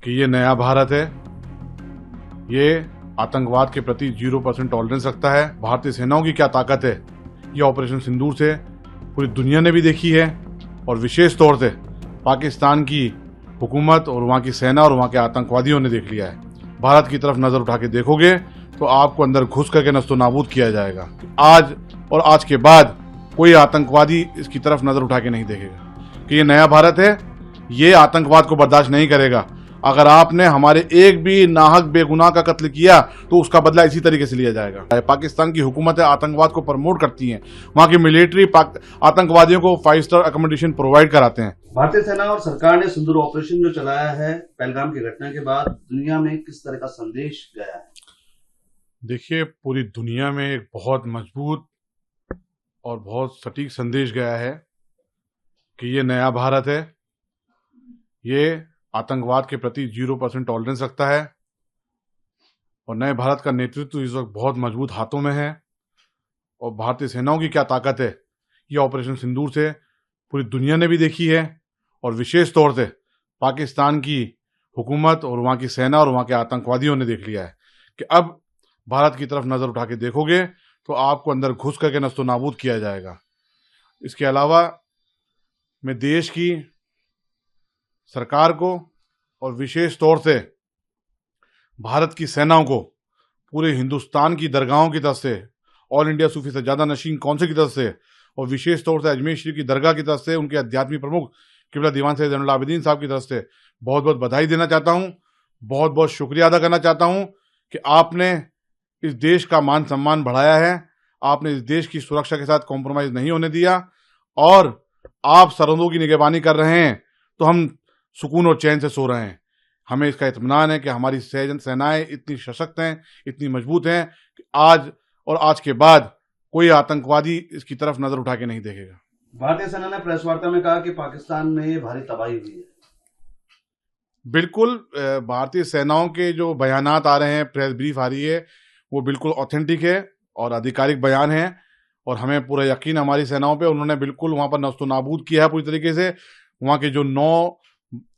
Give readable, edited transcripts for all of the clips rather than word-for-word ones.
कि ये नया भारत है। ये आतंकवाद के प्रति 0% टॉलरेंस रखता है। भारतीय सेनाओं की क्या ताकत है ये ऑपरेशन सिंदूर से पूरी दुनिया ने भी देखी है और विशेष तौर से पाकिस्तान की हुकूमत और वहाँ की सेना और वहाँ के आतंकवादियों ने देख लिया है। भारत की तरफ नजर उठा के देखोगे तो आपको अंदर घुस करके नस्तो नाबूद किया जाएगा। आज और आज के बाद कोई आतंकवादी इसकी तरफ नजर उठा के नहीं देखेगा कि ये नया भारत है। ये आतंकवाद को बर्दाश्त नहीं करेगा। अगर आपने हमारे एक भी नाहक बेगुनाह का कत्ल किया तो उसका बदला इसी तरीके से लिया जाएगा। पाकिस्तान की हुकूमत आतंकवाद को प्रमोट करती है। वहाँ की मिलिट्री आतंकवादियों को 5 स्टार अकोमोडेशन प्रोवाइड कराते हैं। भारतीय सेना और सरकार ने सिंदूर ऑपरेशन जो चलाया है पहलगाम की घटना के बाद दुनिया में किस तरह का संदेश गया है? देखिए, पूरी दुनिया में एक बहुत मजबूत और बहुत सटीक संदेश गया है कि ये नया भारत है। ये आतंकवाद के प्रति 0% टॉलरेंस रखता है और नए भारत का नेतृत्व इस वक्त बहुत मजबूत हाथों में है। और भारतीय सेनाओं की क्या ताकत है ये ऑपरेशन सिंदूर से पूरी दुनिया ने भी देखी है और विशेष तौर से पाकिस्तान की हुकूमत और वहाँ की सेना और वहाँ के आतंकवादियों ने देख लिया है कि अब भारत की तरफ नजर उठा के देखोगे तो आपको अंदर घुस करके नस्तो नाबूद किया जाएगा। इसके अलावा मैं देश की सरकार को और विशेष तौर से भारत की सेनाओं को पूरे हिंदुस्तान की दरगाहों की तरफ से, ऑल इंडिया सूफी सज्जादा नशीन काउंसिल की तरफ से और विशेष तौर से अजमेर शरीफ की दरगाह की तरफ से उनके आध्यात्मिक प्रमुख किबला दीवान सैयद ज़ैनुल आबिदीन साहब की तरफ से बहुत बहुत बधाई देना चाहता हूँ। बहुत बहुत शुक्रिया अदा करना चाहता हूँ कि आपने इस देश का मान सम्मान बढ़ाया है। आपने इस देश की सुरक्षा के साथ कॉम्प्रोमाइज नहीं होने दिया और आप सरहदों की निगरानी कर रहे हैं तो हम सुकून और चैन से सो रहे हैं। हमें इसका इत्मीनान है कि हमारी सेनाएं इतनी सशक्त हैं, इतनी मजबूत हैं कि आज और आज के बाद कोई आतंकवादी इसकी तरफ नजर उठा के नहीं देखेगा। भारतीय सेना ने प्रेस वार्ता में कहा कि पाकिस्तान में भारी तबाही हुई है। बिल्कुल, भारतीय सेनाओं के जो बयानात आ रहे हैं, प्रेस ब्रीफ आ रही है, वो बिल्कुल ऑथेंटिक है और आधिकारिक बयान है और हमें पूरा यकीन हमारी सेनाओं पे। उन्होंने बिल्कुल वहाँ पर नस्तो नाबूद किया है पूरी तरीके से। वहाँ के जो 9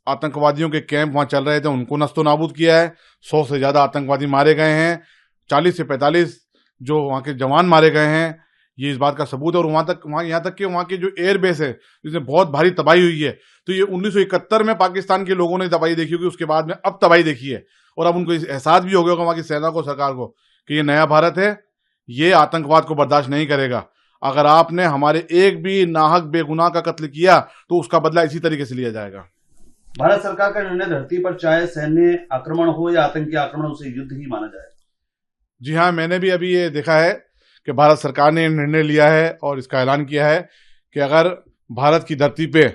आतंकवादियों के कैंप वहाँ चल रहे थे उनको नस्तो नाबूद किया है। 100 से ज़्यादा आतंकवादी मारे गए हैं। 40 से 45 जो वहाँ के जवान मारे गए हैं, ये इस बात का सबूत है। और वहाँ यहाँ तक कि वहाँ की जो एयरबेस है जिसमें बहुत भारी तबाही हुई है, तो ये 1971 में पाकिस्तान के लोगों ने तबाही देखी होगी, उसके बाद में अब तबाही देखी है और अब उनको एहसास भी हो गया होगा वहाँ की सेना को, सरकार को, कि ये नया भारत है। ये आतंकवाद को बर्दाश्त नहीं करेगा। अगर आपने हमारे एक भी नाहक बेगुनाह का कत्ल किया तो उसका बदला इसी तरीके से लिया जाएगा। भारत सरकार का निर्णय धरती पर चाहे सैन्य आक्रमण हो या आतंकी आक्रमण, उसे युद्ध ही माना जाए। जी हाँ, मैंने भी अभी ये देखा है कि भारत सरकार ने निर्णय लिया है और इसका ऐलान किया है कि अगर भारत की धरती पे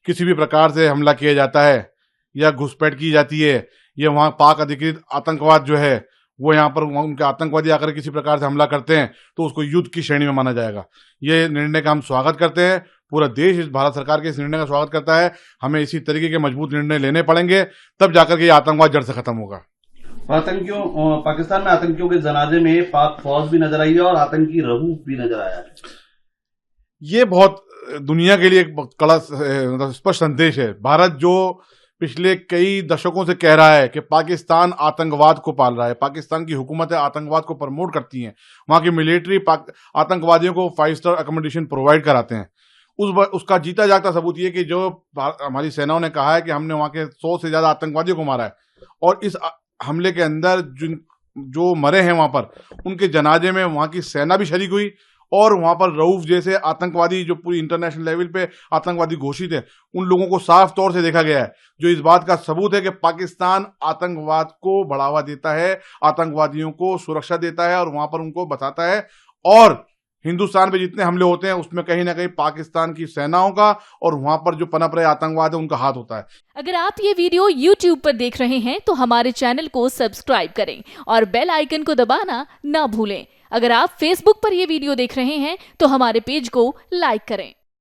किसी भी प्रकार से हमला किया जाता है या घुसपैठ की जाती है या वहाँ पाक अधिकृत आतंकवाद जो है वो यहाँ पर उनके आतंकवादी आकर किसी प्रकार से हमला करते हैं तो उसको युद्ध की श्रेणी में माना जाएगा। ये निर्णय का हम स्वागत करते हैं। पूरा देश इस भारत सरकार के इस निर्णय का स्वागत करता है। हमें इसी तरीके के मजबूत निर्णय लेने पड़ेंगे, तब जाकर के ये आतंकवाद जड़ से खत्म होगा। पाकिस्तान में आतंकियों के जनाजे में पाक फौज भी नजर आई है और आतंकी रहूफ भी नजर आया है। ये बहुत दुनिया के लिए एक कड़ा स्पष्ट संदेश है। भारत जो पिछले कई दशकों से कह रहा है कि पाकिस्तान आतंकवाद को पाल रहा है, पाकिस्तान की हुकूमत आतंकवाद को प्रमोट करती है, वहाँ की मिलिट्री आतंकवादियों को 5 स्टार अकोमोडेशन प्रोवाइड कराते हैं, उसका जीता जागता सबूत ये कि जो हमारी सेनाओं ने कहा है कि हमने वहाँ के 100 से ज़्यादा आतंकवादियों को मारा है और इस हमले के अंदर जो मरे हैं वहाँ पर उनके जनाजे में वहाँ की सेना भी शरीक हुई और वहाँ पर रऊफ जैसे आतंकवादी जो पूरी इंटरनेशनल लेवल पे आतंकवादी घोषित है उन लोगों को साफ तौर से देखा गया है, जो इस बात का सबूत है कि पाकिस्तान आतंकवाद को बढ़ावा देता है, आतंकवादियों को सुरक्षा देता है और वहाँ पर उनको बताता है। और हिंदुस्तान पे जितने हमले होते हैं उसमें कहीं ना कहीं पाकिस्तान की सेनाओं का और वहां पर जो पनप रहे आतंकवाद है उनका हाथ होता है। अगर आप ये वीडियो YouTube पर देख रहे हैं तो हमारे चैनल को सब्सक्राइब करें और बेल आइकन को दबाना ना भूलें। अगर आप Facebook पर ये वीडियो देख रहे हैं तो हमारे पेज को लाइक करें।